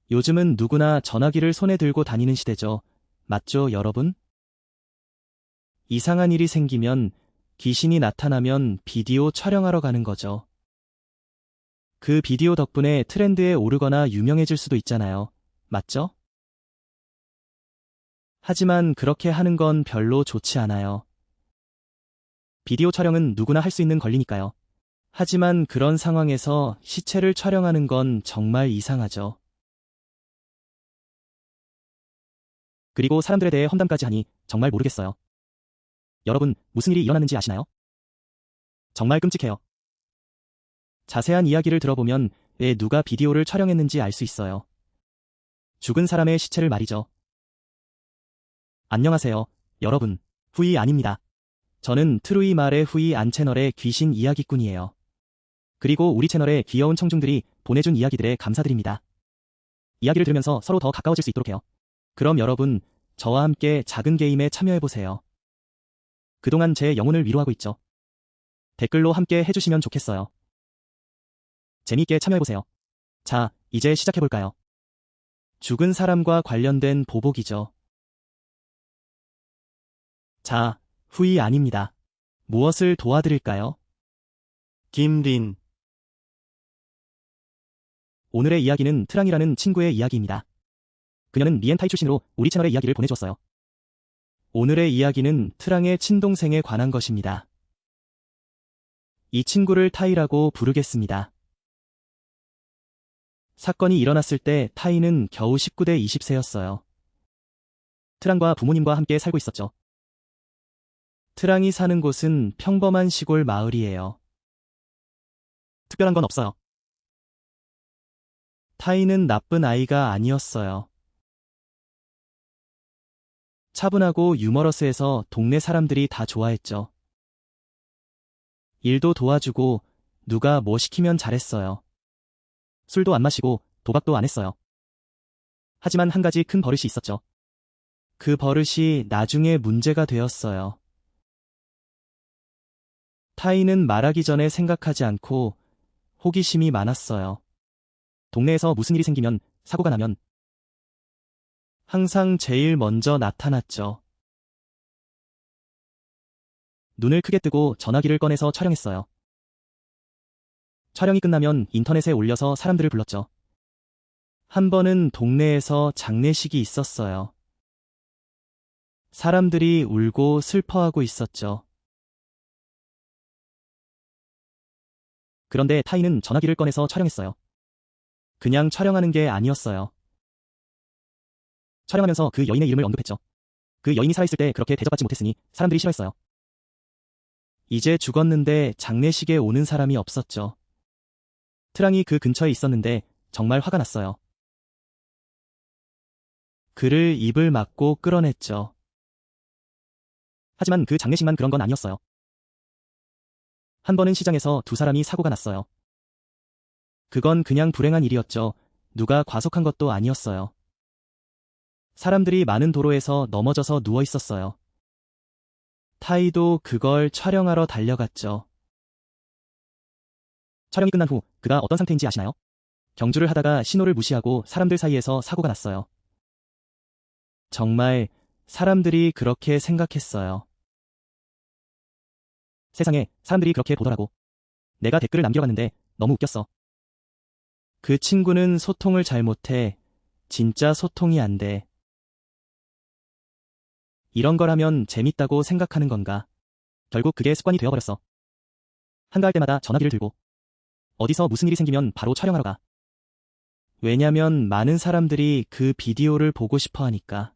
요즘은 누구나 전화기를 손에 들고 다니는 시대죠. 맞죠, 여러분? 이상한 일이 생기면, 귀신이 나타나면 비디오 촬영하러 가는 거죠. 그 비디오 덕분에 트렌드에 오르거나 유명해질 수도 있잖아요. 맞죠? 하지만 그렇게 하는 건 별로 좋지 않아요. 비디오 촬영은 누구나 할 수 있는 권리니까요. 하지만 그런 상황에서 시체를 촬영하는 건 정말 이상하죠. 그리고 사람들에 대해 험담까지 하니 정말 모르겠어요. 여러분, 무슨 일이 일어났는지 아시나요? 정말 끔찍해요. 자세한 이야기를 들어보면 왜 누가 비디오를 촬영했는지 알 수 있어요. 죽은 사람의 시체를 말이죠. 안녕하세요, 여러분. 후이 아닙니다. 저는 트루이 말의 후이 안 채널의 귀신 이야기꾼이에요. 그리고 우리 채널의 귀여운 청중들이 보내준 이야기들에 감사드립니다. 이야기를 들으면서 서로 더 가까워질 수 있도록 해요. 그럼 여러분, 저와 함께 작은 게임에 참여해보세요. 그동안 제 영혼을 위로하고 있죠. 댓글로 함께 해주시면 좋겠어요. 재미있게 참여해보세요. 자, 이제 시작해볼까요? 죽은 사람과 관련된 보복이죠. 자, 후이 아닙니다. 무엇을 도와드릴까요? 김린. 오늘의 이야기는 트랑이라는 친구의 이야기입니다. 그녀는 미엔타이 출신으로 우리 채널에 이야기를 보내주었어요. 오늘의 이야기는 트랑의 친동생에 관한 것입니다. 이 친구를 타이라고 부르겠습니다. 사건이 일어났을 때 타이는 겨우 19대 20세였어요. 트랑과 부모님과 함께 살고 있었죠. 트랑이 사는 곳은 평범한 시골 마을이에요. 특별한 건 없어요. 타이는 나쁜 아이가 아니었어요. 차분하고 유머러스해서 동네 사람들이 다 좋아했죠. 일도 도와주고 누가 뭐 시키면 잘했어요. 술도 안 마시고 도박도 안 했어요. 하지만 한 가지 큰 버릇이 있었죠. 그 버릇이 나중에 문제가 되었어요. 타이는 말하기 전에 생각하지 않고 호기심이 많았어요. 동네에서 무슨 일이 생기면, 사고가 나면 항상 제일 먼저 나타났죠. 눈을 크게 뜨고 전화기를 꺼내서 촬영했어요. 촬영이 끝나면 인터넷에 올려서 사람들을 불렀죠. 한 번은 동네에서 장례식이 있었어요. 사람들이 울고 슬퍼하고 있었죠. 그런데 타이는 전화기를 꺼내서 촬영했어요. 그냥 촬영하는 게 아니었어요. 촬영하면서 그 여인의 이름을 언급했죠. 그 여인이 살아있을 때 그렇게 대접받지 못했으니 사람들이 싫어했어요. 이제 죽었는데 장례식에 오는 사람이 없었죠. 트랑이 그 근처에 있었는데 정말 화가 났어요. 그를 입을 막고 끌어냈죠. 하지만 그 장례식만 그런 건 아니었어요. 한 번은 시장에서 두 사람이 사고가 났어요. 그건 그냥 불행한 일이었죠. 누가 과속한 것도 아니었어요. 사람들이 많은 도로에서 넘어져서 누워 있었어요. 타이도 그걸 촬영하러 달려갔죠. 촬영이 끝난 후 그가 어떤 상태인지 아시나요? 경주를 하다가 신호를 무시하고 사람들 사이에서 사고가 났어요. 정말 사람들이 그렇게 생각했어요. 세상에 사람들이 그렇게 보더라고. 내가 댓글을 남겨봤는데 너무 웃겼어. 그 친구는 소통을 잘 못해. 진짜 소통이 안 돼. 이런 걸 하면 재밌다고 생각하는 건가? 결국 그게 습관이 되어버렸어. 한가할 때마다 전화기를 들고 어디서 무슨 일이 생기면 바로 촬영하러 가. 왜냐면 많은 사람들이 그 비디오를 보고 싶어 하니까.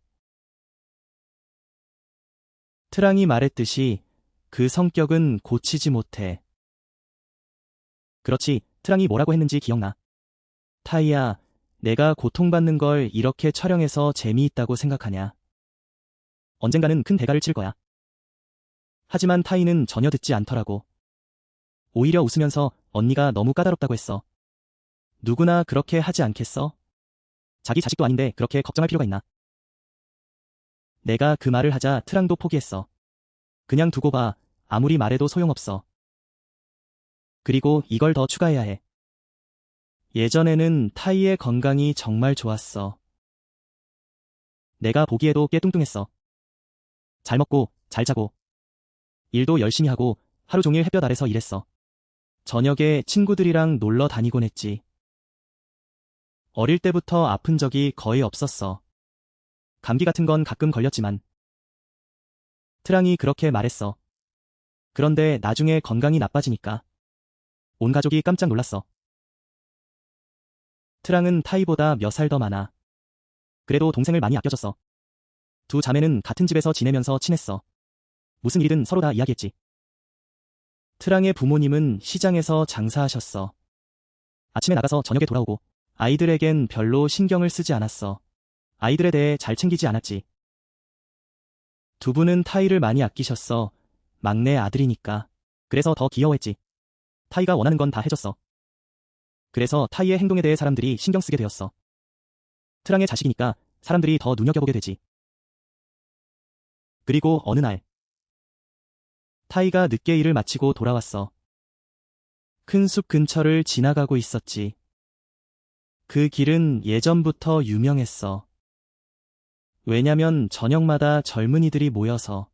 트랑이 말했듯이 그 성격은 고치지 못해. 그렇지, 트랑이 뭐라고 했는지 기억나. 타이야, 내가 고통받는 걸 이렇게 촬영해서 재미있다고 생각하냐. 언젠가는 큰 대가를 칠 거야. 하지만 타이는 전혀 듣지 않더라고. 오히려 웃으면서 언니가 너무 까다롭다고 했어. 누구나 그렇게 하지 않겠어? 자기 자식도 아닌데 그렇게 걱정할 필요가 있나? 내가 그 말을 하자 트랑도 포기했어. 그냥 두고 봐. 아무리 말해도 소용없어. 그리고 이걸 더 추가해야 해. 예전에는 타이의 건강이 정말 좋았어. 내가 보기에도 꽤 뚱뚱했어. 잘 먹고, 잘 자고, 일도 열심히 하고, 하루 종일 햇볕 아래서 일했어. 저녁에 친구들이랑 놀러 다니곤 했지. 어릴 때부터 아픈 적이 거의 없었어. 감기 같은 건 가끔 걸렸지만. 트랑이 그렇게 말했어. 그런데 나중에 건강이 나빠지니까 온 가족이 깜짝 놀랐어. 트랑은 타이보다 몇 살 더 많아. 그래도 동생을 많이 아껴줬어. 두 자매는 같은 집에서 지내면서 친했어. 무슨 일이든 서로 다 이야기했지. 트랑의 부모님은 시장에서 장사하셨어. 아침에 나가서 저녁에 돌아오고 아이들에겐 별로 신경을 쓰지 않았어. 아이들에 대해 잘 챙기지 않았지. 두 분은 타이를 많이 아끼셨어. 막내 아들이니까. 그래서 더 귀여워했지. 타이가 원하는 건 다 해줬어. 그래서 타이의 행동에 대해 사람들이 신경 쓰게 되었어. 트랑의 자식이니까 사람들이 더 눈여겨보게 되지. 그리고 어느 날 타이가 늦게 일을 마치고 돌아왔어. 큰 숲 근처를 지나가고 있었지. 그 길은 예전부터 유명했어. 왜냐면 저녁마다 젊은이들이 모여서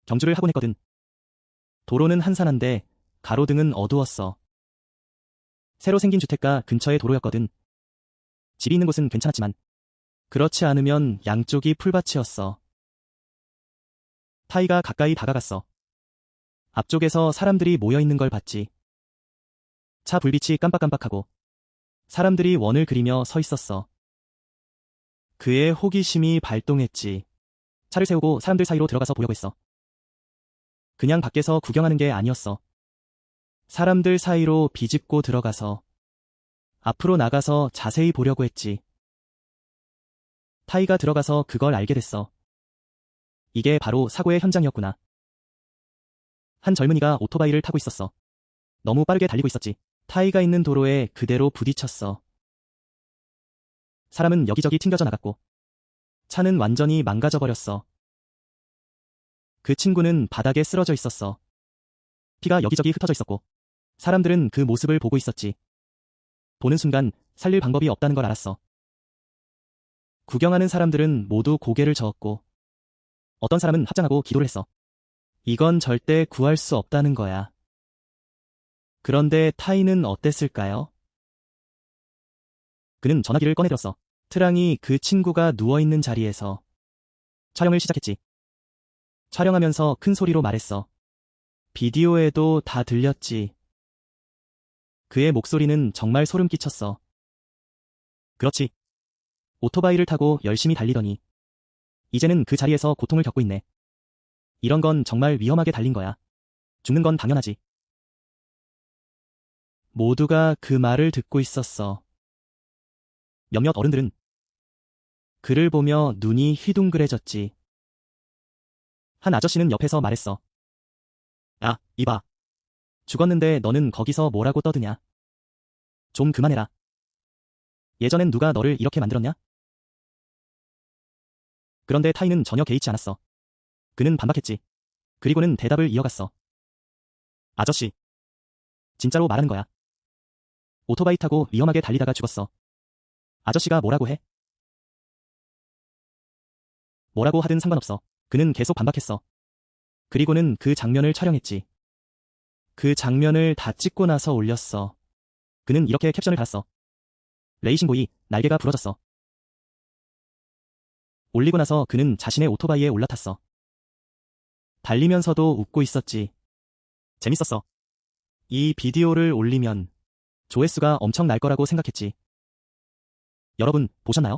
경주를 하곤 했거든. 도로는 한산한데 가로등은 어두웠어. 새로 생긴 주택가 근처의 도로였거든. 집이 있는 곳은 괜찮았지만 그렇지 않으면 양쪽이 풀밭이었어. 타이가 가까이 다가갔어. 앞쪽에서 사람들이 모여있는 걸 봤지. 차 불빛이 깜빡깜빡하고 사람들이 원을 그리며 서 있었어. 그의 호기심이 발동했지. 차를 세우고 사람들 사이로 들어가서 보려고 했어. 그냥 밖에서 구경하는 게 아니었어. 사람들 사이로 비집고 들어가서 앞으로 나가서 자세히 보려고 했지. 타이가 들어가서 그걸 알게 됐어. 이게 바로 사고의 현장이었구나. 한 젊은이가 오토바이를 타고 있었어. 너무 빠르게 달리고 있었지. 타이가 있는 도로에 그대로 부딪혔어. 사람은 여기저기 튕겨져 나갔고 차는 완전히 망가져 버렸어. 그 친구는 바닥에 쓰러져 있었어. 피가 여기저기 흩어져 있었고 사람들은 그 모습을 보고 있었지. 보는 순간 살릴 방법이 없다는 걸 알았어. 구경하는 사람들은 모두 고개를 저었고 어떤 사람은 합장하고 기도를 했어. 이건 절대 구할 수 없다는 거야. 그런데 타이는 어땠을까요? 그는 전화기를 꺼내들었어. 트랑이 그 친구가 누워있는 자리에서 촬영을 시작했지. 촬영하면서 큰 소리로 말했어. 비디오에도 다 들렸지. 그의 목소리는 정말 소름 끼쳤어. 그렇지. 오토바이를 타고 열심히 달리더니 이제는 그 자리에서 고통을 겪고 있네. 이런 건 정말 위험하게 달린 거야. 죽는 건 당연하지. 모두가 그 말을 듣고 있었어. 몇몇 어른들은 그를 보며 눈이 휘둥그레졌지. 한 아저씨는 옆에서 말했어. 야, 이봐. 죽었는데 너는 거기서 뭐라고 떠드냐? 좀 그만해라. 예전엔 누가 너를 이렇게 만들었냐? 그런데 타이는 전혀 개의치 않았어. 그는 반박했지. 그리고는 대답을 이어갔어. 아저씨. 진짜로 말하는 거야. 오토바이 타고 위험하게 달리다가 죽었어. 아저씨가 뭐라고 해? 뭐라고 하든 상관없어. 그는 계속 반박했어. 그리고는 그 장면을 촬영했지. 그 장면을 다 찍고 나서 올렸어. 그는 이렇게 캡션을 달았어. 레이싱보이, 날개가 부러졌어. 올리고 나서 그는 자신의 오토바이에 올라탔어. 달리면서도 웃고 있었지. 재밌었어. 이 비디오를 올리면 조회수가 엄청 날 거라고 생각했지. 여러분, 보셨나요?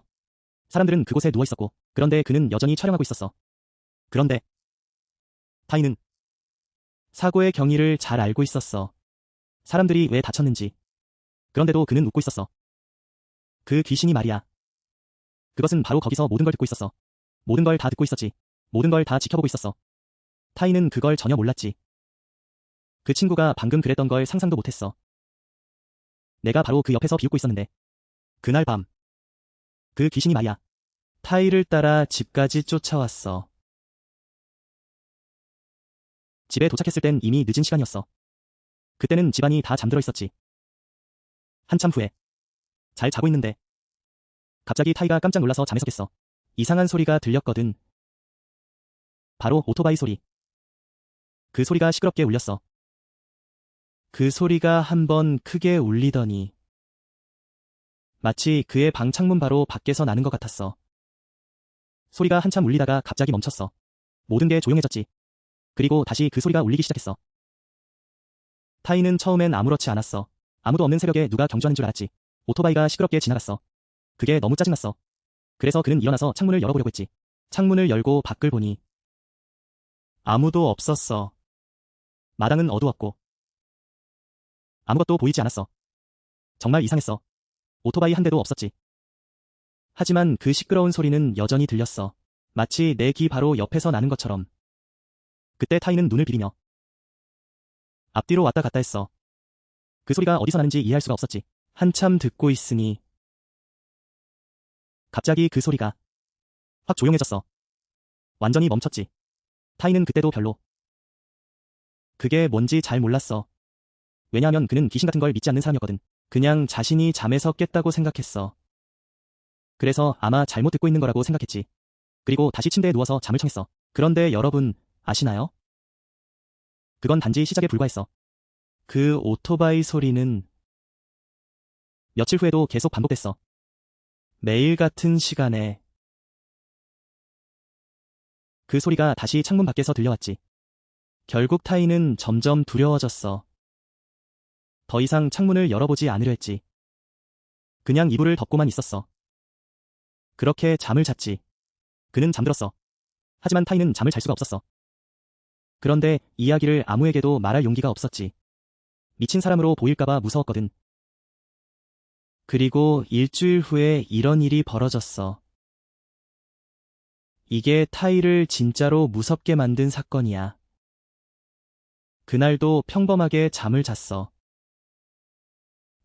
사람들은 그곳에 누워 있었고, 그런데 그는 여전히 촬영하고 있었어. 그런데 타이는 사고의 경위를 잘 알고 있었어. 사람들이 왜 다쳤는지. 그런데도 그는 웃고 있었어. 그 귀신이 말이야. 그것은 바로 거기서 모든 걸 듣고 있었어. 모든 걸 다 듣고 있었지. 모든 걸 다 지켜보고 있었어. 타이는 그걸 전혀 몰랐지. 그 친구가 방금 그랬던 걸 상상도 못했어. 내가 바로 그 옆에서 비웃고 있었는데. 그날 밤. 그 귀신이 말이야. 타이를 따라 집까지 쫓아왔어. 집에 도착했을 땐 이미 늦은 시간이었어. 그때는 집안이 다 잠들어 있었지. 한참 후에 잘 자고 있는데 갑자기 타이가 깜짝 놀라서 잠에서 깼어. 이상한 소리가 들렸거든. 바로 오토바이 소리. 그 소리가 시끄럽게 울렸어. 그 소리가 한번 크게 울리더니 마치 그의 방 창문 바로 밖에서 나는 것 같았어. 소리가 한참 울리다가 갑자기 멈췄어. 모든 게 조용해졌지. 그리고 다시 그 소리가 울리기 시작했어. 타이는 처음엔 아무렇지 않았어. 아무도 없는 새벽에 누가 경주하는 줄 알았지. 오토바이가 시끄럽게 지나갔어. 그게 너무 짜증났어. 그래서 그는 일어나서 창문을 열어보려고 했지. 창문을 열고 밖을 보니 아무도 없었어. 마당은 어두웠고 아무것도 보이지 않았어. 정말 이상했어. 오토바이 한 대도 없었지. 하지만 그 시끄러운 소리는 여전히 들렸어. 마치 내 귀 바로 옆에서 나는 것처럼. 그때 타이는 눈을 비비며 앞뒤로 왔다 갔다 했어. 그 소리가 어디서 나는지 이해할 수가 없었지. 한참 듣고 있으니 갑자기 그 소리가 확 조용해졌어. 완전히 멈췄지. 타이는 그때도 별로 그게 뭔지 잘 몰랐어. 왜냐하면 그는 귀신 같은 걸 믿지 않는 사람이었거든. 그냥 자신이 잠에서 깼다고 생각했어. 그래서 아마 잘못 듣고 있는 거라고 생각했지. 그리고 다시 침대에 누워서 잠을 청했어. 그런데 여러분 아시나요? 그건 단지 시작에 불과했어. 그 오토바이 소리는 며칠 후에도 계속 반복됐어. 매일 같은 시간에 그 소리가 다시 창문 밖에서 들려왔지. 결국 타이는 점점 두려워졌어. 더 이상 창문을 열어보지 않으려 했지. 그냥 이불을 덮고만 있었어. 그렇게 잠을 잤지. 그는 잠들었어. 하지만 타이는 잠을 잘 수가 없었어. 그런데 이야기를 아무에게도 말할 용기가 없었지. 미친 사람으로 보일까봐 무서웠거든. 그리고 일주일 후에 이런 일이 벌어졌어. 이게 타이를 진짜로 무섭게 만든 사건이야. 그날도 평범하게 잠을 잤어.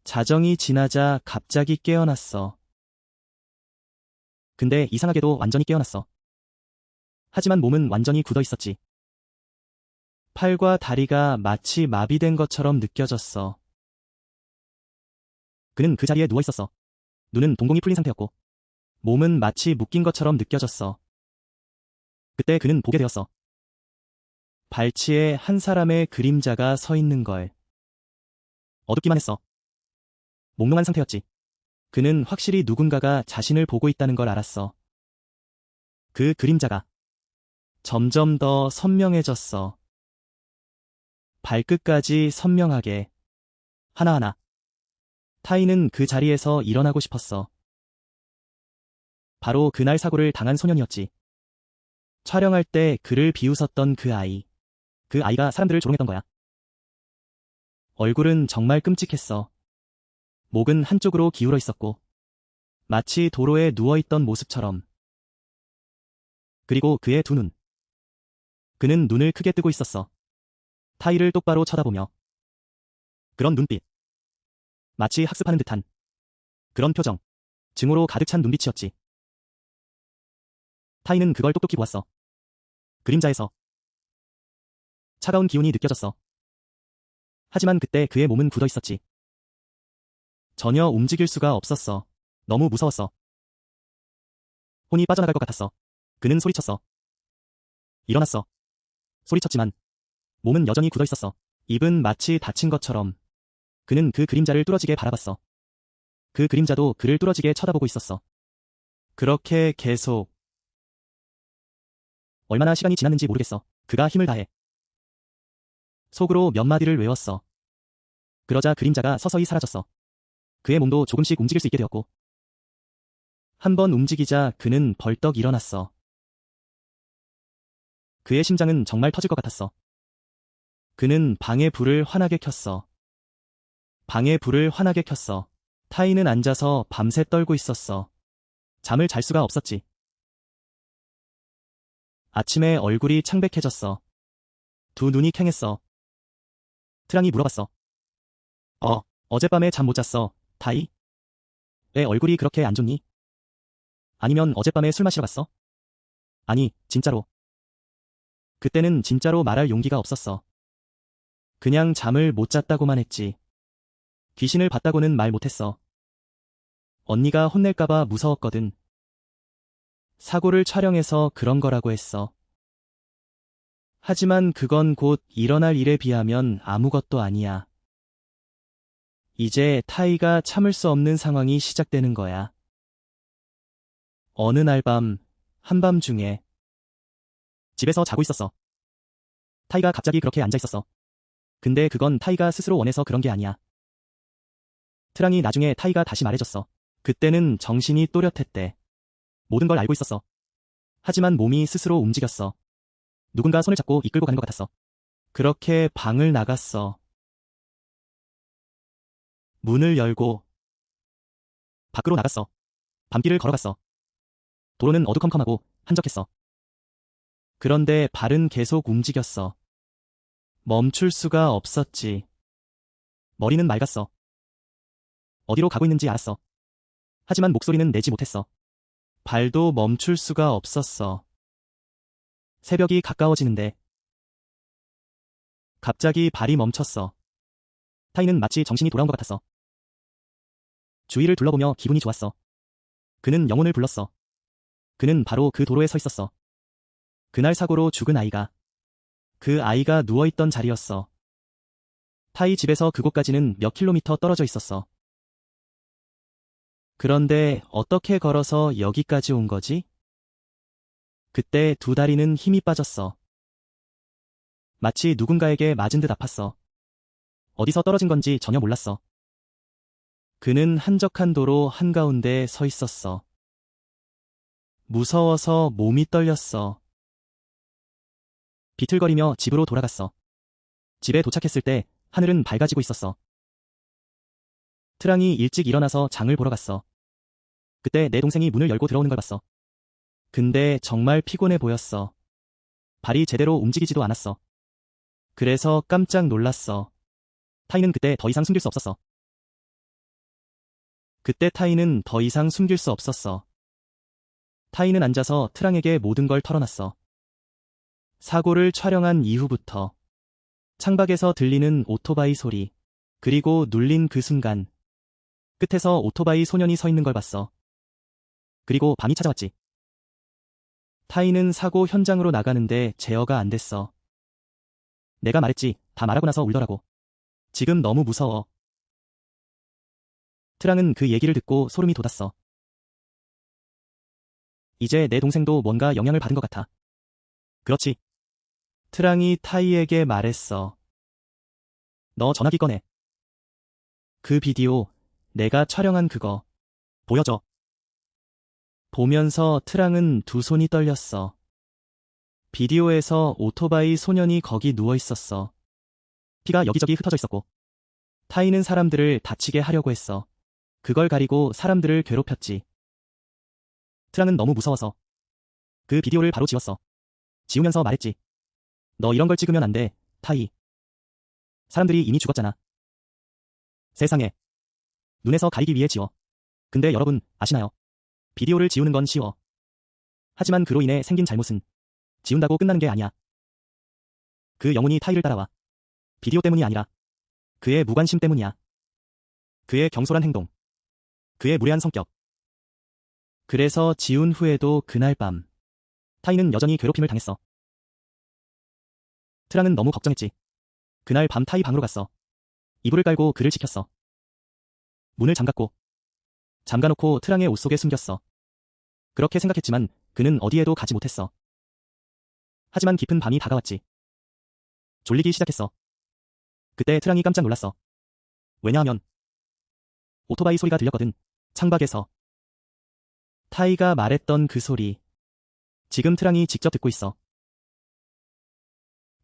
자정이 지나자 갑자기 깨어났어. 근데 이상하게도 완전히 깨어났어. 하지만 몸은 완전히 굳어 있었지. 팔과 다리가 마치 마비된 것처럼 느껴졌어. 그는 그 자리에 누워 있었어. 눈은 동공이 풀린 상태였고 몸은 마치 묶인 것처럼 느껴졌어. 그때 그는 보게 되었어. 발치에 한 사람의 그림자가 서 있는 걸. 어둡기만 했어. 몽롱한 상태였지. 그는 확실히 누군가가 자신을 보고 있다는 걸 알았어. 그 그림자가 점점 더 선명해졌어. 발끝까지 선명하게. 하나하나. 타이는 그 자리에서 일어나고 싶었어. 바로 그날 사고를 당한 소년이었지. 촬영할 때 그를 비웃었던 그 아이. 그 아이가 사람들을 조롱했던 거야. 얼굴은 정말 끔찍했어. 목은 한쪽으로 기울어 있었고 마치 도로에 누워있던 모습처럼. 그리고 그의 두 눈. 그는 눈을 크게 뜨고 있었어. 타이를 똑바로 쳐다보며. 그런 눈빛. 마치 학습하는 듯한 그런 표정. 증오로 가득 찬 눈빛이었지. 타이는 그걸 똑똑히 보았어. 그림자에서 차가운 기운이 느껴졌어. 하지만 그때 그의 몸은 굳어 있었지. 전혀 움직일 수가 없었어. 너무 무서웠어. 혼이 빠져나갈 것 같았어. 그는 소리쳤어. 일어났어. 소리쳤지만 몸은 여전히 굳어 있었어. 입은 마치 다친 것처럼. 그는 그 그림자를 뚫어지게 바라봤어. 그 그림자도 그를 뚫어지게 쳐다보고 있었어. 그렇게 계속. 얼마나 시간이 지났는지 모르겠어. 그가 힘을 다해 속으로 몇 마디를 외웠어. 그러자 그림자가 서서히 사라졌어. 그의 몸도 조금씩 움직일 수 있게 되었고 한 번 움직이자 그는 벌떡 일어났어. 그의 심장은 정말 터질 것 같았어. 그는 방의 불을 환하게 켰어. 방의 불을 환하게 켰어. 타이는 앉아서 밤새 떨고 있었어. 잠을 잘 수가 없었지. 아침에 얼굴이 창백해졌어. 두 눈이 캥했어. 트랑이 물어봤어. 어젯밤에 잠 못 잤어, 타이? 왜 얼굴이 그렇게 안 좋니? 아니면 어젯밤에 술 마시러 갔어? 아니, 진짜로. 그때는 진짜로 말할 용기가 없었어. 그냥 잠을 못 잤다고만 했지. 귀신을 봤다고는 말 못했어. 언니가 혼낼까봐 무서웠거든. 사고를 촬영해서 그런 거라고 했어. 하지만 그건 곧 일어날 일에 비하면 아무것도 아니야. 이제 타이가 참을 수 없는 상황이 시작되는 거야. 어느 날 밤, 한밤중에 집에서 자고 있었어. 타이가 갑자기 그렇게 앉아 있었어. 근데 그건 타이가 스스로 원해서 그런 게 아니야. 트랑이 나중에 타이가 다시 말해줬어. 그때는 정신이 또렷했대. 모든 걸 알고 있었어. 하지만 몸이 스스로 움직였어. 누군가 손을 잡고 이끌고 가는 것 같았어. 그렇게 방을 나갔어. 문을 열고 밖으로 나갔어. 밤길을 걸어갔어. 도로는 어두컴컴하고 한적했어. 그런데 발은 계속 움직였어. 멈출 수가 없었지. 머리는 맑았어. 어디로 가고 있는지 알았어. 하지만 목소리는 내지 못했어. 발도 멈출 수가 없었어. 새벽이 가까워지는데 갑자기 발이 멈췄어. 타이는 마치 정신이 돌아온 것 같았어. 주위를 둘러보며 기분이 좋았어. 그는 영혼을 불렀어. 그는 바로 그 도로에 서 있었어. 그날 사고로 죽은 아이가. 그 아이가 누워있던 자리였어. 타이 집에서 그곳까지는 몇 킬로미터 떨어져 있었어. 그런데 어떻게 걸어서 여기까지 온 거지? 그때 두 다리는 힘이 빠졌어. 마치 누군가에게 맞은 듯 아팠어. 어디서 떨어진 건지 전혀 몰랐어. 그는 한적한 도로 한가운데 서 있었어. 무서워서 몸이 떨렸어. 비틀거리며 집으로 돌아갔어. 집에 도착했을 때 하늘은 밝아지고 있었어. 트랑이 일찍 일어나서 장을 보러 갔어. 그때 내 동생이 문을 열고 들어오는 걸 봤어. 근데 정말 피곤해 보였어. 발이 제대로 움직이지도 않았어. 그래서 깜짝 놀랐어. 타이는 그때 더 이상 숨길 수 없었어. 그때 타이는 더 이상 숨길 수 없었어. 타이는 앉아서 트랑에게 모든 걸 털어놨어. 사고를 촬영한 이후부터 창밖에서 들리는 오토바이 소리, 그리고 눌린 그 순간 끝에서 오토바이 소년이 서 있는 걸 봤어. 그리고 밤이 찾아왔지. 타이는 사고 현장으로 나가는데 제어가 안 됐어. 내가 말했지, 다 말하고 나서 울더라고. 지금 너무 무서워. 트랑은 그 얘기를 듣고 소름이 돋았어. 이제 내 동생도 뭔가 영향을 받은 것 같아. 그렇지. 트랑이 타이에게 말했어. 너 전화기 꺼내. 그 비디오, 내가 촬영한 그거. 보여줘. 보면서 트랑은 두 손이 떨렸어. 비디오에서 오토바이 소년이 거기 누워 있었어. 피가 여기저기 흩어져 있었고. 타이는 사람들을 다치게 하려고 했어. 그걸 가리고 사람들을 괴롭혔지. 트랑은 너무 무서워서 그 비디오를 바로 지웠어. 지우면서 말했지. 너 이런 걸 찍으면 안 돼, 타이. 사람들이 이미 죽었잖아. 세상에. 눈에서 가리기 위해 지워. 근데 여러분, 아시나요? 비디오를 지우는 건 쉬워. 하지만 그로 인해 생긴 잘못은 지운다고 끝나는 게 아니야. 그 영혼이 타이를 따라와. 비디오 때문이 아니라 그의 무관심 때문이야. 그의 경솔한 행동. 그의 무례한 성격. 그래서 지운 후에도 그날 밤 타이는 여전히 괴롭힘을 당했어. 트랑은 너무 걱정했지. 그날 밤 타이 방으로 갔어. 이불을 깔고 그를 지켰어. 문을 잠갔고 잠가놓고 트랑의 옷 속에 숨겼어. 그렇게 생각했지만 그는 어디에도 가지 못했어. 하지만 깊은 밤이 다가왔지. 졸리기 시작했어. 그때 트랑이 깜짝 놀랐어. 왜냐하면 오토바이 소리가 들렸거든. 창밖에서. 타이가 말했던 그 소리. 지금 트랑이 직접 듣고 있어.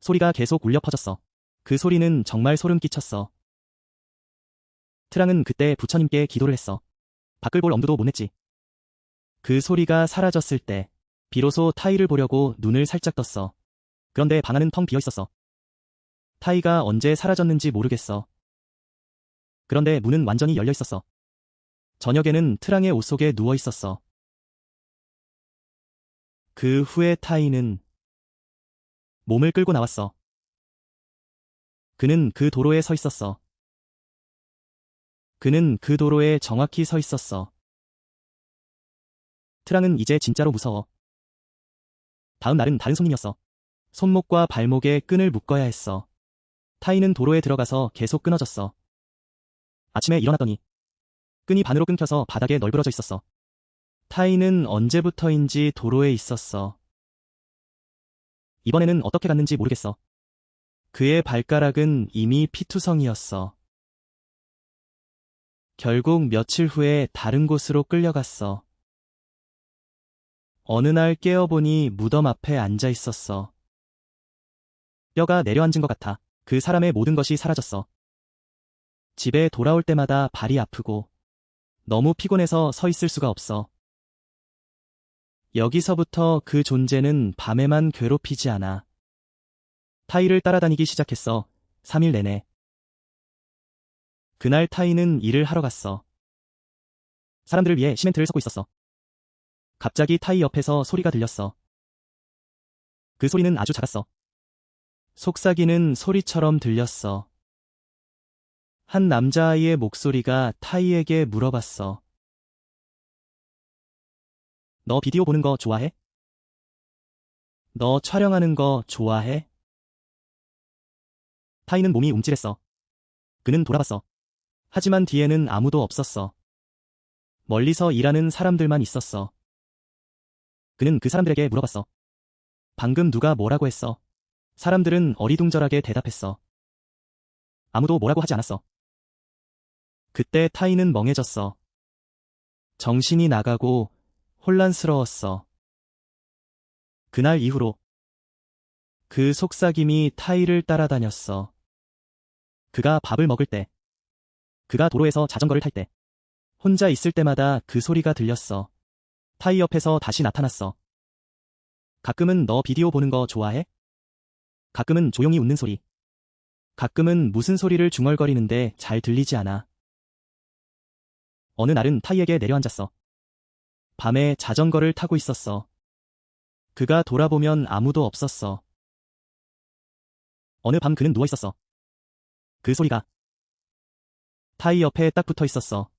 소리가 계속 울려 퍼졌어. 그 소리는 정말 소름 끼쳤어. 트랑은 그때 부처님께 기도를 했어. 밖을 볼 엄두도 못 냈지. 그 소리가 사라졌을 때 비로소 타이를 보려고 눈을 살짝 떴어. 그런데 방 안은 텅 비어 있었어. 타이가 언제 사라졌는지 모르겠어. 그런데 문은 완전히 열려 있었어. 저녁에는 트랑의 옷 속에 누워 있었어. 그 후에 타이는 몸을 끌고 나왔어. 그는 그 도로에 서 있었어. 그는 그 도로에 정확히 서 있었어. 트랑은 이제 진짜로 무서워. 다음 날은 다른 손님이었어. 손목과 발목에 끈을 묶어야 했어. 타이는 도로에 들어가서 계속 끊어졌어. 아침에 일어났더니 끈이 반으로 끊겨서 바닥에 널브러져 있었어. 타이는 언제부터인지 도로에 있었어. 이번에는 어떻게 갔는지 모르겠어. 그의 발가락은 이미 피투성이었어. 결국 며칠 후에 다른 곳으로 끌려갔어. 어느 날 깨어보니 무덤 앞에 앉아 있었어. 뼈가 내려앉은 것 같아. 그 사람의 모든 것이 사라졌어. 집에 돌아올 때마다 발이 아프고 너무 피곤해서 서 있을 수가 없어. 여기서부터 그 존재는 밤에만 괴롭히지 않아. 타이를 따라다니기 시작했어. 3일 내내. 그날 타이는 일을 하러 갔어. 사람들을 위해 시멘트를 섞고 있었어. 갑자기 타이 옆에서 소리가 들렸어. 그 소리는 아주 작았어. 속삭이는 소리처럼 들렸어. 한 남자아이의 목소리가 타이에게 물어봤어. 너 비디오 보는 거 좋아해? 너 촬영하는 거 좋아해? 타이는 몸이 움찔했어. 그는 돌아봤어. 하지만 뒤에는 아무도 없었어. 멀리서 일하는 사람들만 있었어. 그는 그 사람들에게 물어봤어. 방금 누가 뭐라고 했어? 사람들은 어리둥절하게 대답했어. 아무도 뭐라고 하지 않았어. 그때 타이는 멍해졌어. 정신이 나가고 혼란스러웠어. 그날 이후로 그 속삭임이 타이를 따라다녔어. 그가 밥을 먹을 때, 그가 도로에서 자전거를 탈 때, 혼자 있을 때마다 그 소리가 들렸어. 타이 옆에서 다시 나타났어. 가끔은 너 비디오 보는 거 좋아해? 가끔은 조용히 웃는 소리. 가끔은 무슨 소리를 중얼거리는데 잘 들리지 않아. 어느 날은 타이에게 내려앉았어. 밤에 자전거를 타고 있었어. 그가 돌아보면 아무도 없었어. 어느 밤 그는 누워 있었어. 그 소리가 타이 옆에 딱 붙어 있었어.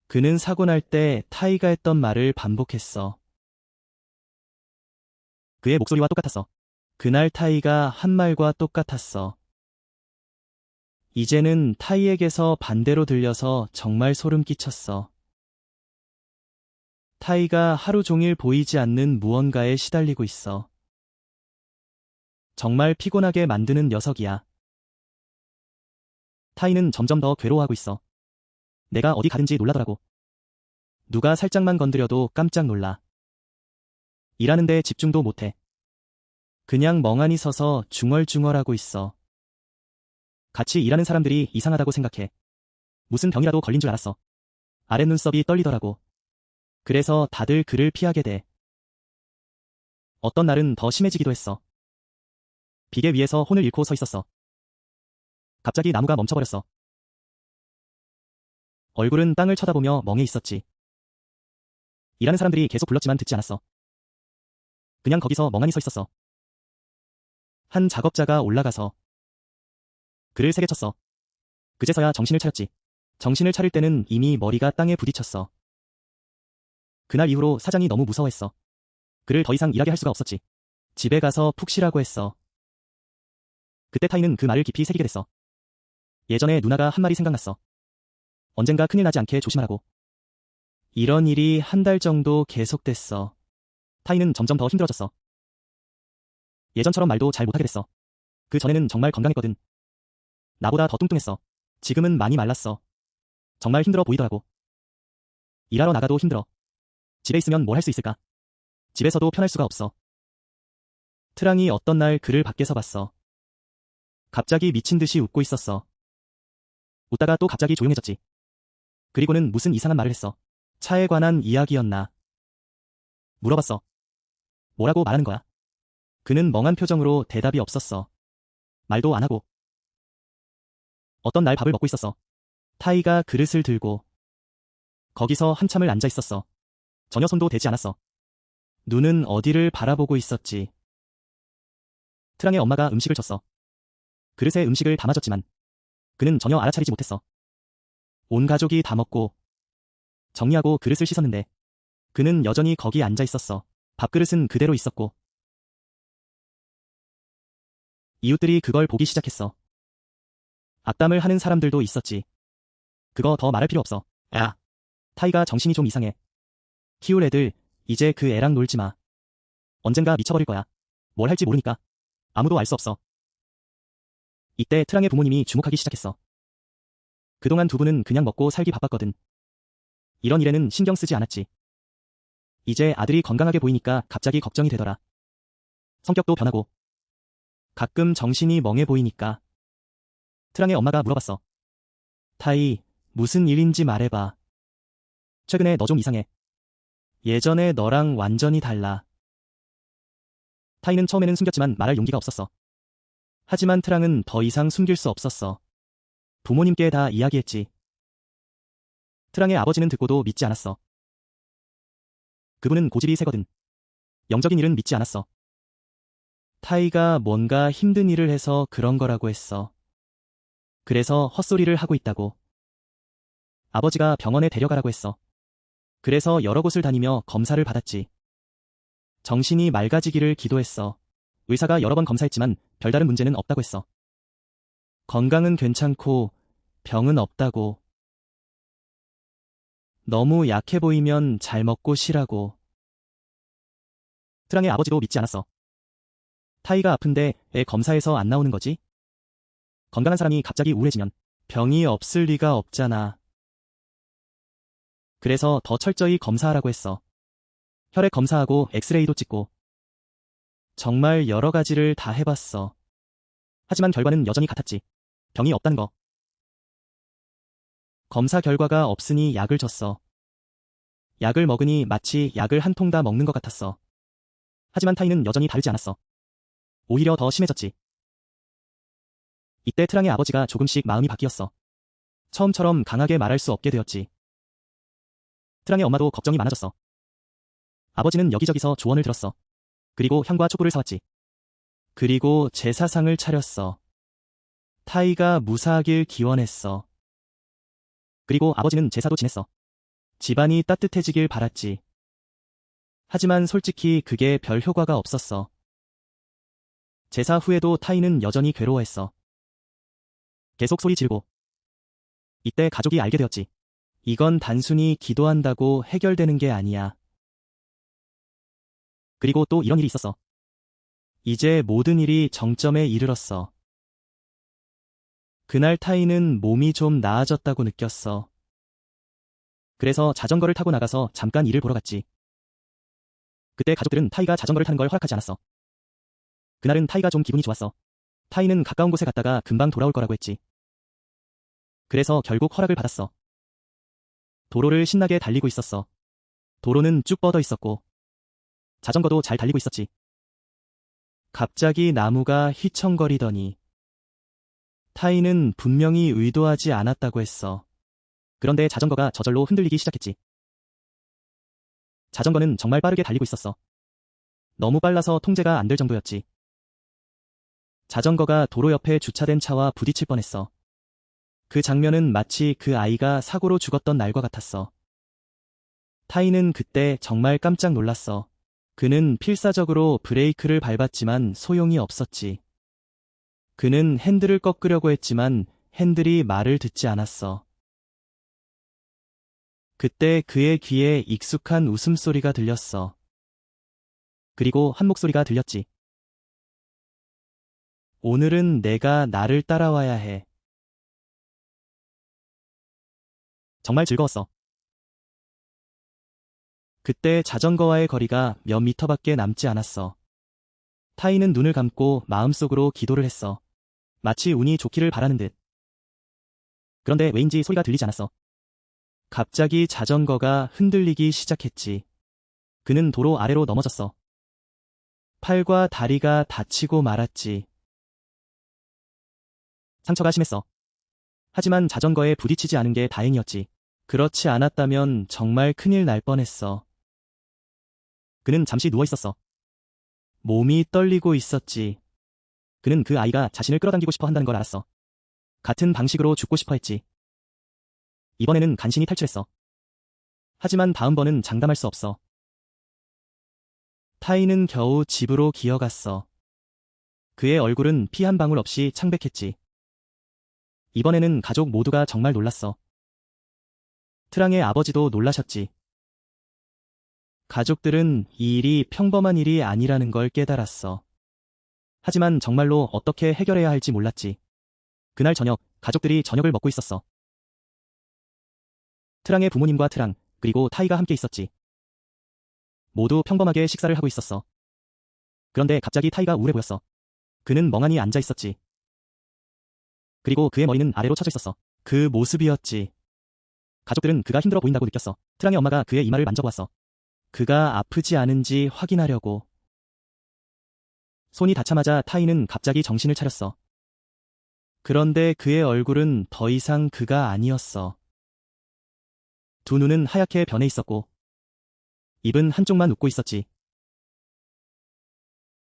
그는 사고 날 때 타이가 했던 말을 반복했어. 그의 목소리와 똑같았어. 그날 타이가 한 말과 똑같았어. 이제는 타이에게서 반대로 들려서 정말 소름 끼쳤어. 타이가 하루 종일 보이지 않는 무언가에 시달리고 있어. 정말 피곤하게 만드는 녀석이야. 타이는 점점 더 괴로워하고 있어. 내가 어디 가든지 놀라더라고. 누가 살짝만 건드려도 깜짝 놀라. 일하는데 집중도 못해. 그냥 멍하니 서서 중얼중얼하고 있어. 같이 일하는 사람들이 이상하다고 생각해. 무슨 병이라도 걸린 줄 알았어. 아랫눈썹이 떨리더라고. 그래서 다들 그를 피하게 돼. 어떤 날은 더 심해지기도 했어. 비계 위에서 혼을 잃고 서 있었어. 갑자기 나무가 멈춰버렸어. 얼굴은 땅을 쳐다보며 멍해 있었지. 일하는 사람들이 계속 불렀지만 듣지 않았어. 그냥 거기서 멍하니 서 있었어. 한 작업자가 올라가서 그를 세게 쳤어. 그제서야 정신을 차렸지. 정신을 차릴 때는 이미 머리가 땅에 부딪혔어. 그날 이후로 사장이 너무 무서워했어. 그를 더 이상 일하게 할 수가 없었지. 집에 가서 푹 쉬라고 했어. 그때 타이는 그 말을 깊이 새기게 됐어. 예전에 누나가 한 말이 생각났어. 언젠가 큰일 나지 않게 조심하라고. 이런 일이 한 달 정도 계속됐어. 타이는 점점 더 힘들어졌어. 예전처럼 말도 잘 못하게 됐어. 그 전에는 정말 건강했거든. 나보다 더 뚱뚱했어. 지금은 많이 말랐어. 정말 힘들어 보이더라고. 일하러 나가도 힘들어. 집에 있으면 뭘 할 수 있을까? 집에서도 편할 수가 없어. 트랑이 어떤 날 그를 밖에서 봤어. 갑자기 미친 듯이 웃고 있었어. 웃다가 또 갑자기 조용해졌지. 그리고는 무슨 이상한 말을 했어. 차에 관한 이야기였나? 물어봤어. 뭐라고 말하는 거야? 그는 멍한 표정으로 대답이 없었어. 말도 안 하고. 어떤 날 밥을 먹고 있었어. 타이가 그릇을 들고 거기서 한참을 앉아 있었어. 전혀 손도 대지 않았어. 눈은 어디를 바라보고 있었지. 트랑의 엄마가 음식을 줬어. 그릇에 음식을 담아줬지만 그는 전혀 알아차리지 못했어. 온 가족이 다 먹고 정리하고 그릇을 씻었는데 그는 여전히 거기 앉아 있었어. 밥그릇은 그대로 있었고 이웃들이 그걸 보기 시작했어. 악담을 하는 사람들도 있었지. 그거 더 말할 필요 없어. 야, 타이가 정신이 좀 이상해. 키울 애들 이제 그 애랑 놀지 마. 언젠가 미쳐버릴 거야. 뭘 할지 모르니까. 아무도 알 수 없어. 이때 트랑의 부모님이 주목하기 시작했어. 그동안 두 분은 그냥 먹고 살기 바빴거든. 이런 일에는 신경 쓰지 않았지. 이제 아들이 건강하게 보이니까 갑자기 걱정이 되더라. 성격도 변하고 가끔 정신이 멍해 보이니까. 트랑의 엄마가 물어봤어. 타이, 무슨 일인지 말해봐. 최근에 너 좀 이상해. 예전에 너랑 완전히 달라. 타이는 처음에는 숨겼지만 말할 용기가 없었어. 하지만 트랑은 더 이상 숨길 수 없었어. 부모님께 다 이야기했지. 트랑의 아버지는 듣고도 믿지 않았어. 그분은 고집이 세거든. 영적인 일은 믿지 않았어. 타이가 뭔가 힘든 일을 해서 그런 거라고 했어. 그래서 헛소리를 하고 있다고. 아버지가 병원에 데려가라고 했어. 그래서 여러 곳을 다니며 검사를 받았지. 정신이 맑아지기를 기도했어. 의사가 여러 번 검사했지만 별다른 문제는 없다고 했어. 건강은 괜찮고 병은 없다고. 너무 약해 보이면 잘 먹고 쉬라고. 트랑의 아버지도 믿지 않았어. 타이가 아픈데 애 검사에서 안 나오는 거지? 건강한 사람이 갑자기 우울해지면 병이 없을 리가 없잖아. 그래서 더 철저히 검사하라고 했어. 혈액 검사하고 엑스레이도 찍고. 정말 여러 가지를 다 해봤어. 하지만 결과는 여전히 같았지. 병이 없다는 거. 검사 결과가 없으니 약을 줬어. 약을 먹으니 마치 약을 한 통 다 먹는 것 같았어. 하지만 타이는 여전히 다르지 않았어. 오히려 더 심해졌지. 이때 트랑의 아버지가 조금씩 마음이 바뀌었어. 처음처럼 강하게 말할 수 없게 되었지. 트랑의 엄마도 걱정이 많아졌어. 아버지는 여기저기서 조언을 들었어. 그리고 향과 촛불을 사왔지. 그리고 제사상을 차렸어. 타이가 무사하길 기원했어. 그리고 아버지는 제사도 지냈어. 집안이 따뜻해지길 바랐지. 하지만 솔직히 그게 별 효과가 없었어. 제사 후에도 타이는 여전히 괴로워했어. 계속 소리 지르고. 이때 가족이 알게 되었지. 이건 단순히 기도한다고 해결되는 게 아니야. 그리고 또 이런 일이 있었어. 이제 모든 일이 정점에 이르렀어. 그날 타이는 몸이 좀 나아졌다고 느꼈어. 그래서 자전거를 타고 나가서 잠깐 일을 보러 갔지. 그때 가족들은 타이가 자전거를 타는 걸 허락하지 않았어. 그날은 타이가 좀 기분이 좋았어. 타이는 가까운 곳에 갔다가 금방 돌아올 거라고 했지. 그래서 결국 허락을 받았어. 도로를 신나게 달리고 있었어. 도로는 쭉 뻗어 있었고 자전거도 잘 달리고 있었지. 갑자기 나무가 휘청거리더니 타이는 분명히 의도하지 않았다고 했어. 그런데 자전거가 저절로 흔들리기 시작했지. 자전거는 정말 빠르게 달리고 있었어. 너무 빨라서 통제가 안 될 정도였지. 자전거가 도로 옆에 주차된 차와 부딪힐 뻔했어. 그 장면은 마치 그 아이가 사고로 죽었던 날과 같았어. 타이는 그때 정말 깜짝 놀랐어. 그는 필사적으로 브레이크를 밟았지만 소용이 없었지. 그는 핸들을 꺾으려고 했지만 핸들이 말을 듣지 않았어. 그때 그의 귀에 익숙한 웃음소리가 들렸어. 그리고 한 목소리가 들렸지. 오늘은 내가 나를 따라와야 해. 정말 즐거웠어. 그때 자전거와의 거리가 몇 미터밖에 남지 않았어. 타이는 눈을 감고 마음속으로 기도를 했어. 마치 운이 좋기를 바라는 듯. 그런데 왜인지 소리가 들리지 않았어. 갑자기 자전거가 흔들리기 시작했지. 그는 도로 아래로 넘어졌어. 팔과 다리가 다치고 말았지. 상처가 심했어. 하지만 자전거에 부딪히지 않은 게 다행이었지. 그렇지 않았다면 정말 큰일 날 뻔했어. 그는 잠시 누워 있었어. 몸이 떨리고 있었지. 그는 그 아이가 자신을 끌어당기고 싶어 한다는 걸 알았어. 같은 방식으로 죽고 싶어 했지. 이번에는 간신히 탈출했어. 하지만 다음번은 장담할 수 없어. 타이는 겨우 집으로 기어갔어. 그의 얼굴은 피 한 방울 없이 창백했지. 이번에는 가족 모두가 정말 놀랐어. 트랑의 아버지도 놀라셨지. 가족들은 이 일이 평범한 일이 아니라는 걸 깨달았어. 하지만 정말로 어떻게 해결해야 할지 몰랐지. 그날 저녁, 가족들이 저녁을 먹고 있었어. 트랑의 부모님과 트랑, 그리고 타이가 함께 있었지. 모두 평범하게 식사를 하고 있었어. 그런데 갑자기 타이가 우울해 보였어. 그는 멍하니 앉아 있었지. 그리고 그의 머리는 아래로 처져 있었어. 그 모습이었지. 가족들은 그가 힘들어 보인다고 느꼈어. 트랑의 엄마가 그의 이마를 만져보았어. 그가 아프지 않은지 확인하려고. 손이 닿자마자 타이는 갑자기 정신을 차렸어. 그런데 그의 얼굴은 더 이상 그가 아니었어. 두 눈은 하얗게 변해 있었고 입은 한쪽만 웃고 있었지.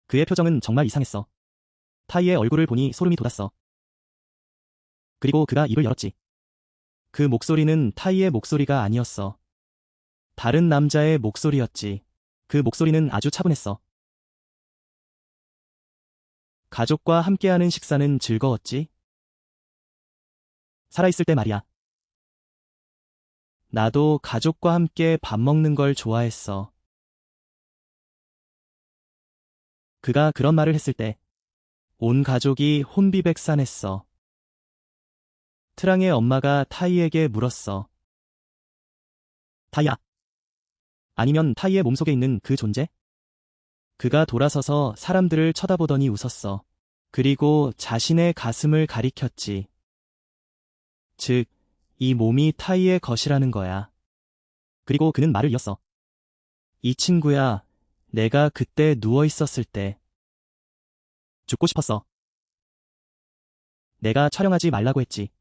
그의 표정은 정말 이상했어. 타이의 얼굴을 보니 소름이 돋았어. 그리고 그가 입을 열었지. 그 목소리는 타이의 목소리가 아니었어. 다른 남자의 목소리였지. 그 목소리는 아주 차분했어. 가족과 함께하는 식사는 즐거웠지? 살아있을 때 말이야. 나도 가족과 함께 밥 먹는 걸 좋아했어. 그가 그런 말을 했을 때 온 가족이 혼비백산했어. 트랑의 엄마가 타이에게 물었어. 타이야. 아니면 타이의 몸속에 있는 그 존재? 그가 돌아서서 사람들을 쳐다보더니 웃었어. 그리고 자신의 가슴을 가리켰지. 즉, 이 몸이 타이의 것이라는 거야. 그리고 그는 말을 이었어. 이 친구야, 내가 그때 누워 있었을 때 죽고 싶었어. 내가 촬영하지 말라고 했지.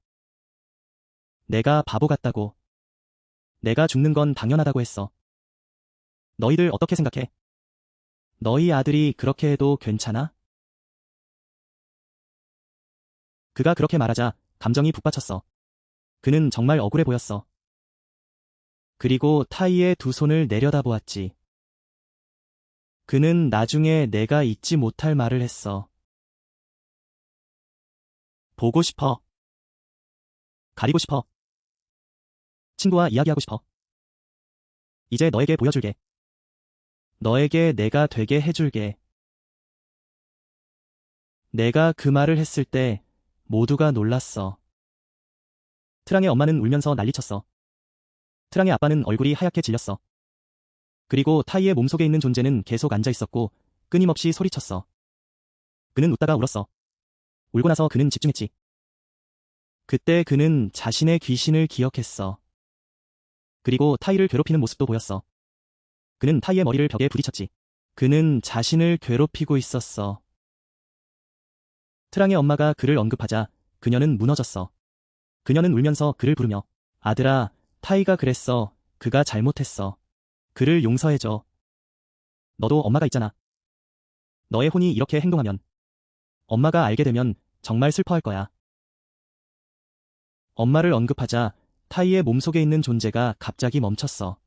내가 바보 같다고. 내가 죽는 건 당연하다고 했어. 너희들 어떻게 생각해? 너희 아들이 그렇게 해도 괜찮아? 그가 그렇게 말하자 감정이 북받쳤어. 그는 정말 억울해 보였어. 그리고 타이의 두 손을 내려다보았지. 그는 나중에 내가 잊지 못할 말을 했어. 보고 싶어. 가리고 싶어. 친구와 이야기하고 싶어. 이제 너에게 보여줄게. 너에게 내가 되게 해줄게. 내가 그 말을 했을 때 모두가 놀랐어. 트랑의 엄마는 울면서 난리쳤어. 트랑의 아빠는 얼굴이 하얗게 질렸어. 그리고 타이의 몸속에 있는 존재는 계속 앉아 있었고 끊임없이 소리쳤어. 그는 웃다가 울었어. 울고 나서 그는 집중했지. 그때 그는 자신의 귀신을 기억했어. 그리고 타이를 괴롭히는 모습도 보였어. 그는 타이의 머리를 벽에 부딪혔지. 그는 자신을 괴롭히고 있었어. 트랑의 엄마가 그를 언급하자 그녀는 무너졌어. 그녀는 울면서 그를 부르며 아들아, 타이가 그랬어. 그가 잘못했어. 그를 용서해줘. 너도 엄마가 있잖아. 너의 혼이 이렇게 행동하면 엄마가 알게 되면 정말 슬퍼할 거야. 엄마를 언급하자 타이의 몸속에 있는 존재가 갑자기 멈췄어.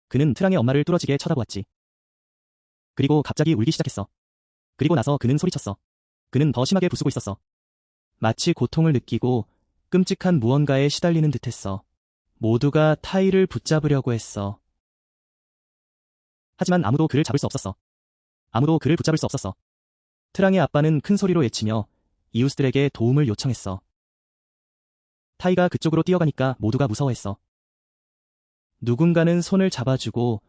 그는 트랑의 엄마를 뚫어지게 쳐다보았지. 그리고 갑자기 울기 시작했어. 그리고 나서 그는 소리쳤어. 그는 더 심하게 부수고 있었어. 마치 고통을 느끼고 끔찍한 무언가에 시달리는 듯했어. 모두가 타이를 붙잡으려고 했어. 하지만 아무도 그를 잡을 수 없었어. 아무도 그를 붙잡을 수 없었어. 트랑의 아빠는 큰 소리로 외치며 이웃들에게 도움을 요청했어. 타이가 그쪽으로 뛰어가니까 모두가 무서워했어. 누군가는 손을 잡아주고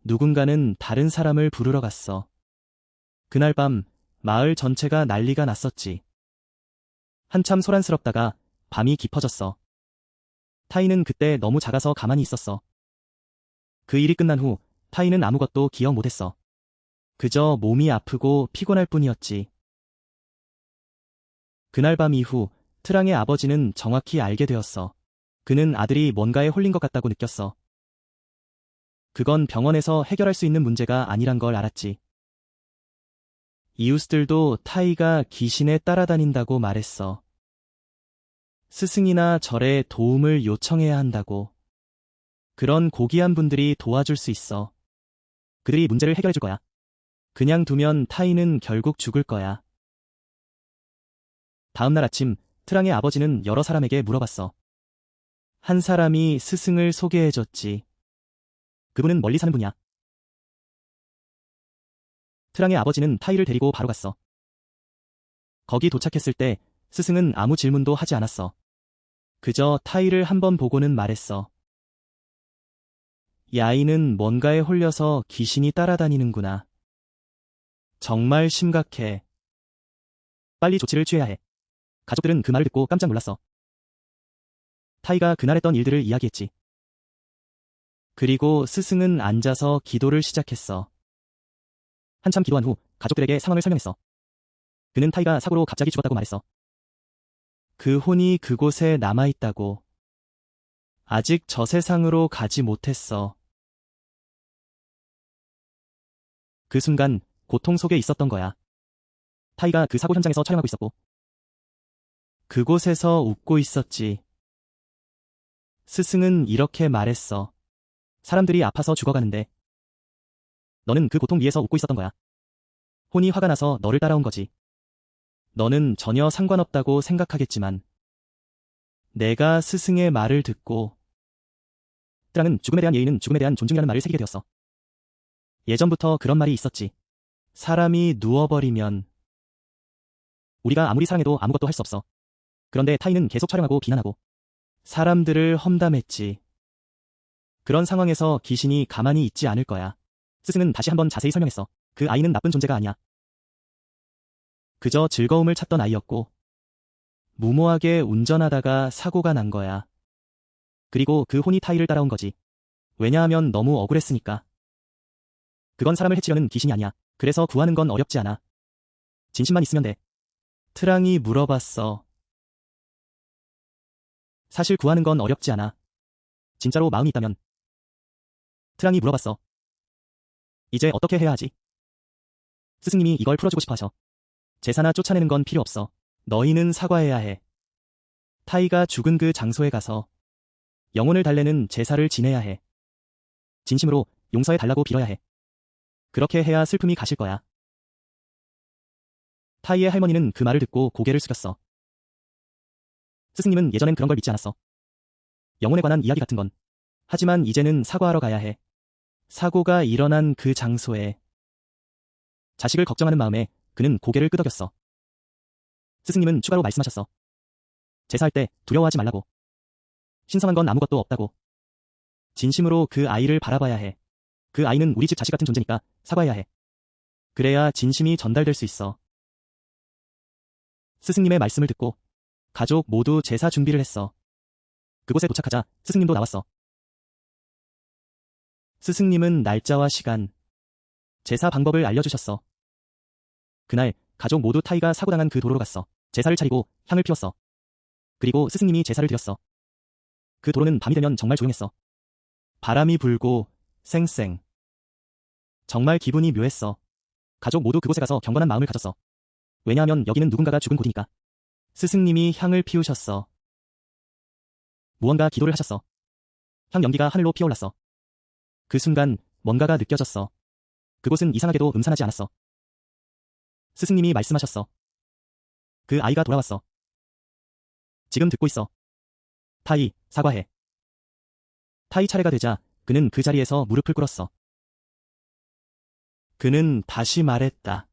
누군가는 다른 사람을 부르러 갔어. 그날 밤 마을 전체가 난리가 났었지. 한참 소란스럽다가 밤이 깊어졌어. 타이는 그때 너무 작아서 가만히 있었어. 그 일이 끝난 후 타이는 아무것도 기억 못했어. 그저 몸이 아프고 피곤할 뿐이었지. 그날 밤 이후 트랑의 아버지는 정확히 알게 되었어. 그는 아들이 뭔가에 홀린 것 같다고 느꼈어. 그건 병원에서 해결할 수 있는 문제가 아니란 걸 알았지. 이웃들도 타이가 귀신에 따라다닌다고 말했어. 스승이나 절에 도움을 요청해야 한다고. 그런 고귀한 분들이 도와줄 수 있어. 그들이 문제를 해결해 줄 거야. 그냥 두면 타이는 결국 죽을 거야. 다음 날 아침, 트랑의 아버지는 여러 사람에게 물어봤어. 한 사람이 스승을 소개해줬지. 그분은 멀리 사는 분이야. 트랑의 아버지는 타이를 데리고 바로 갔어. 거기 도착했을 때 스승은 아무 질문도 하지 않았어. 그저 타이를 한번 보고는 말했어. 이 아이는 뭔가에 홀려서 귀신이 따라다니는구나. 정말 심각해. 빨리 조치를 취해야 해. 가족들은 그 말을 듣고 깜짝 놀랐어. 타이가 그날 했던 일들을 이야기했지. 그리고 스승은 앉아서 기도를 시작했어. 한참 기도한 후 가족들에게 상황을 설명했어. 그는 타이가 사고로 갑자기 죽었다고 말했어. 그 혼이 그곳에 남아있다고. 아직 저 세상으로 가지 못했어. 그 순간 고통 속에 있었던 거야. 타이가 그 사고 현장에서 촬영하고 있었고 그곳에서 웃고 있었지. 스승은 이렇게 말했어. 사람들이 아파서 죽어가는데 너는 그 고통 위에서 웃고 있었던 거야. 혼이 화가 나서 너를 따라온 거지. 너는 전혀 상관없다고 생각하겠지만 내가 스승의 말을 듣고 트랑은 죽음에 대한 예의는 죽음에 대한 존중이라는 말을 새기게 되었어. 예전부터 그런 말이 있었지. 사람이 누워버리면 우리가 아무리 사랑해도 아무것도 할 수 없어. 그런데 타이는 계속 촬영하고 비난하고 사람들을 험담했지. 그런 상황에서 귀신이 가만히 있지 않을 거야. 스승은 다시 한번 자세히 설명했어. 그 아이는 나쁜 존재가 아니야. 그저 즐거움을 찾던 아이였고 무모하게 운전하다가 사고가 난 거야. 그리고 그 혼이 타이를 따라온 거지. 왜냐하면 너무 억울했으니까. 그건 사람을 해치려는 귀신이 아니야. 그래서 구하는 건 어렵지 않아. 진심만 있으면 돼. 트랑이 물어봤어. 사실 구하는 건 어렵지 않아. 진짜로 마음이 있다면. 트랑이 물어봤어. 이제 어떻게 해야 하지? 스승님이 이걸 풀어주고 싶어 하셔. 제사나 쫓아내는 건 필요 없어. 너희는 사과해야 해. 타이가 죽은 그 장소에 가서 영혼을 달래는 제사를 지내야 해. 진심으로 용서해 달라고 빌어야 해. 그렇게 해야 슬픔이 가실 거야. 타이의 할머니는 그 말을 듣고 고개를 숙였어. 스승님은 예전엔 그런 걸 믿지 않았어. 영혼에 관한 이야기 같은 건. 하지만 이제는 사과하러 가야 해. 사고가 일어난 그 장소에. 자식을 걱정하는 마음에 그는 고개를 끄덕였어. 스승님은 추가로 말씀하셨어. 제사할 때 두려워하지 말라고. 신성한 건 아무것도 없다고. 진심으로 그 아이를 바라봐야 해. 그 아이는 우리 집 자식 같은 존재니까 사과해야 해. 그래야 진심이 전달될 수 있어. 스승님의 말씀을 듣고 가족 모두 제사 준비를 했어. 그곳에 도착하자 스승님도 나왔어. 스승님은 날짜와 시간, 제사 방법을 알려주셨어. 그날 가족 모두 타이가 사고당한 그 도로로 갔어. 제사를 차리고 향을 피웠어. 그리고 스승님이 제사를 드렸어. 그 도로는 밤이 되면 정말 조용했어. 바람이 불고 쌩쌩. 정말 기분이 묘했어. 가족 모두 그곳에 가서 경건한 마음을 가졌어. 왜냐하면 여기는 누군가가 죽은 곳이니까. 스승님이 향을 피우셨어. 무언가 기도를 하셨어. 향 연기가 하늘로 피어올랐어. 그 순간 뭔가가 느껴졌어. 그곳은 이상하게도 음산하지 않았어. 스승님이 말씀하셨어. 그 아이가 돌아왔어. 지금 듣고 있어. 타이, 사과해. 타이 차례가 되자 그는 그 자리에서 무릎을 꿇었어. 그는 다시 말했다.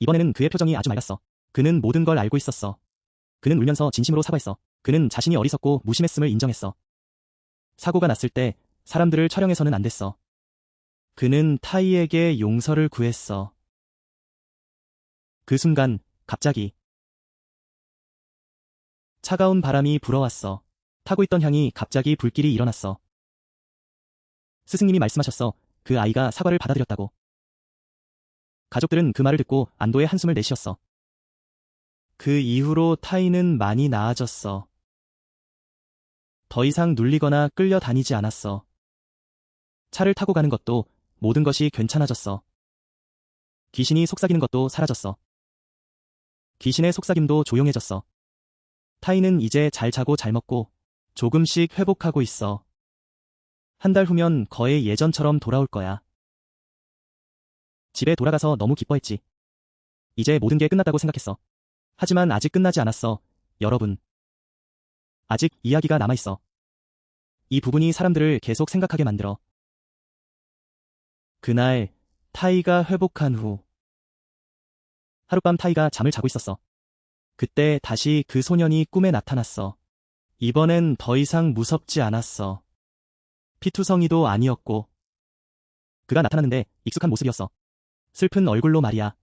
이번에는 그의 표정이 아주 맑았어. 그는 모든 걸 알고 있었어. 그는 울면서 진심으로 사과했어. 그는 자신이 어리석고 무심했음을 인정했어. 사고가 났을 때 사람들을 촬영해서는 안 됐어. 그는 타이에게 용서를 구했어. 그 순간 갑자기 차가운 바람이 불어왔어. 타고 있던 향이 갑자기 불길이 일어났어. 스승님이 말씀하셨어. 그 아이가 사과를 받아들였다고. 가족들은 그 말을 듣고 안도의 한숨을 내쉬었어. 그 이후로 타이는 많이 나아졌어. 더 이상 눌리거나 끌려다니지 않았어. 차를 타고 가는 것도 모든 것이 괜찮아졌어. 귀신이 속삭이는 것도 사라졌어. 귀신의 속삭임도 조용해졌어. 타이는 이제 잘 자고 잘 먹고 조금씩 회복하고 있어. 한 달 후면 거의 예전처럼 돌아올 거야. 집에 돌아가서 너무 기뻐했지. 이제 모든 게 끝났다고 생각했어. 하지만 아직 끝나지 않았어, 여러분. 아직 이야기가 남아있어. 이 부분이 사람들을 계속 생각하게 만들어. 그날 타이가 회복한 후 하룻밤 타이가 잠을 자고 있었어. 그때 다시 그 소년이 꿈에 나타났어. 이번엔 더 이상 무섭지 않았어. 피투성이도 아니었고. 그가 나타났는데 익숙한 모습이었어. 슬픈 얼굴로 말이야.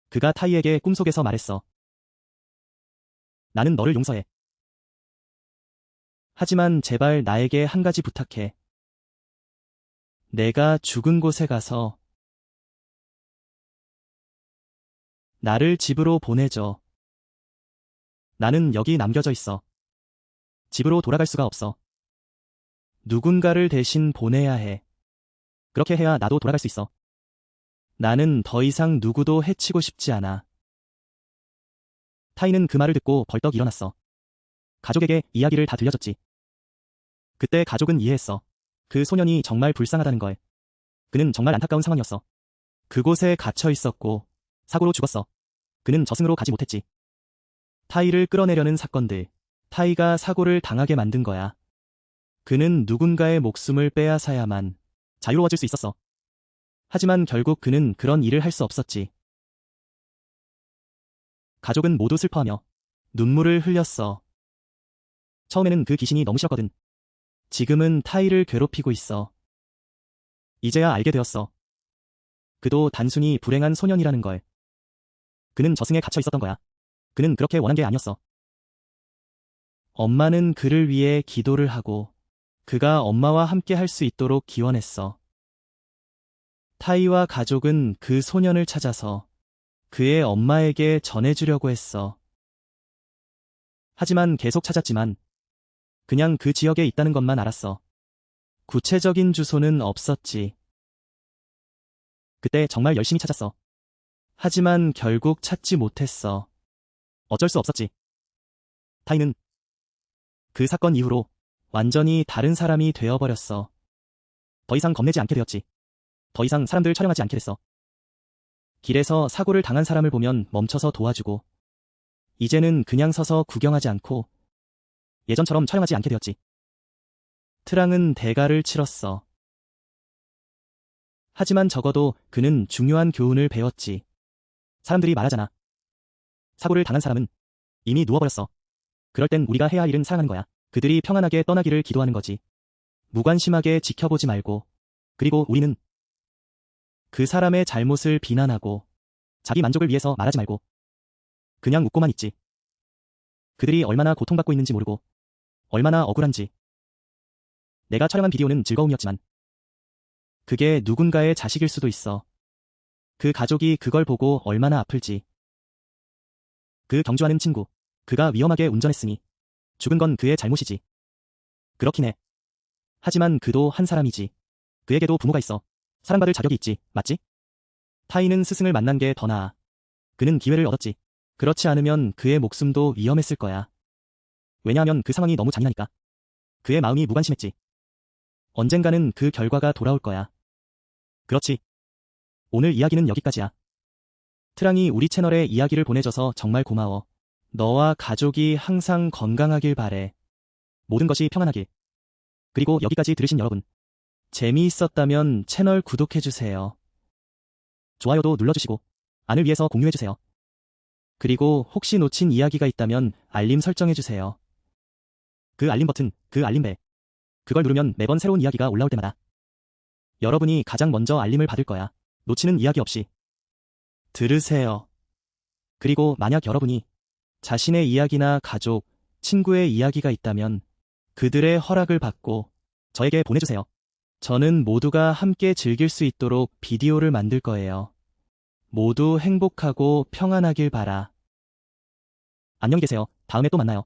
그가 타이에게 꿈속에서 말했어. 나는 너를 용서해. 하지만 제발 나에게 한 가지 부탁해. 내가 죽은 곳에 가서 나를 집으로 보내줘. 나는 여기 남겨져 있어. 집으로 돌아갈 수가 없어. 누군가를 대신 보내야 해. 그렇게 해야 나도 돌아갈 수 있어. 나는 더 이상 누구도 해치고 싶지 않아. 타이는 그 말을 듣고 벌떡 일어났어. 가족에게 이야기를 다 들려줬지. 그때 가족은 이해했어. 그 소년이 정말 불쌍하다는 걸. 그는 정말 안타까운 상황이었어. 그곳에 갇혀 있었고 사고로 죽었어. 그는 저승으로 가지 못했지. 타이를 끌어내려는 사건들. 타이가 사고를 당하게 만든 거야. 그는 누군가의 목숨을 빼앗아야만 자유로워질 수 있었어. 하지만 결국 그는 그런 일을 할 수 없었지. 가족은 모두 슬퍼하며 눈물을 흘렸어. 처음에는 그 귀신이 너무 싫었거든. 지금은 타이를 괴롭히고 있어. 이제야 알게 되었어. 그도 단순히 불행한 소년이라는 걸. 그는 저승에 갇혀 있었던 거야. 그는 그렇게 원한 게 아니었어. 엄마는 그를 위해 기도를 하고 그가 엄마와 함께 할 수 있도록 기원했어. 타이와 가족은 그 소년을 찾아서 그의 엄마에게 전해주려고 했어. 하지만 계속 찾았지만 그냥 그 지역에 있다는 것만 알았어. 구체적인 주소는 없었지. 그때 정말 열심히 찾았어. 하지만 결국 찾지 못했어. 어쩔 수 없었지. 타이는 그 사건 이후로 완전히 다른 사람이 되어버렸어. 더 이상 겁내지 않게 되었지. 더 이상 사람들 촬영하지 않게 됐어. 길에서 사고를 당한 사람을 보면 멈춰서 도와주고 이제는 그냥 서서 구경하지 않고 예전처럼 촬영하지 않게 되었지. 트랑은 대가를 치렀어. 하지만 적어도 그는 중요한 교훈을 배웠지. 사람들이 말하잖아. 사고를 당한 사람은 이미 누워버렸어. 그럴 땐 우리가 해야 할 일은 사랑하는 거야. 그들이 평안하게 떠나기를 기도하는 거지. 무관심하게 지켜보지 말고. 그리고 우리는 그 사람의 잘못을 비난하고 자기 만족을 위해서 말하지 말고 그냥 웃고만 있지. 그들이 얼마나 고통받고 있는지 모르고 얼마나 억울한지. 내가 촬영한 비디오는 즐거움이었지만 그게 누군가의 자식일 수도 있어. 그 가족이 그걸 보고 얼마나 아플지. 그 경주하는 친구. 그가 위험하게 운전했으니 죽은 건 그의 잘못이지. 그렇긴 해. 하지만 그도 한 사람이지. 그에게도 부모가 있어. 사랑받을 자격이 있지. 맞지? 타이는 스승을 만난 게 더 나아. 그는 기회를 얻었지. 그렇지 않으면 그의 목숨도 위험했을 거야. 왜냐하면 그 상황이 너무 잔인하니까. 그의 마음이 무관심했지. 언젠가는 그 결과가 돌아올 거야. 그렇지. 오늘 이야기는 여기까지야. 트랑이 우리 채널에 이야기를 보내줘서 정말 고마워. 너와 가족이 항상 건강하길 바래. 모든 것이 평안하길. 그리고 여기까지 들으신 여러분. 재미있었다면 채널 구독해주세요. 좋아요도 눌러주시고 안을 위해서 공유해주세요. 그리고 혹시 놓친 이야기가 있다면 알림 설정해주세요. 그 알림 버튼, 그 알림벨. 그걸 누르면 매번 새로운 이야기가 올라올 때마다 여러분이 가장 먼저 알림을 받을 거야. 놓치는 이야기 없이 들으세요. 그리고 만약 여러분이 자신의 이야기나 가족, 친구의 이야기가 있다면 그들의 허락을 받고 저에게 보내주세요. 저는 모두가 함께 즐길 수 있도록 비디오를 만들 거예요. 모두 행복하고 평안하길 바라. 안녕히 계세요. 다음에 또 만나요.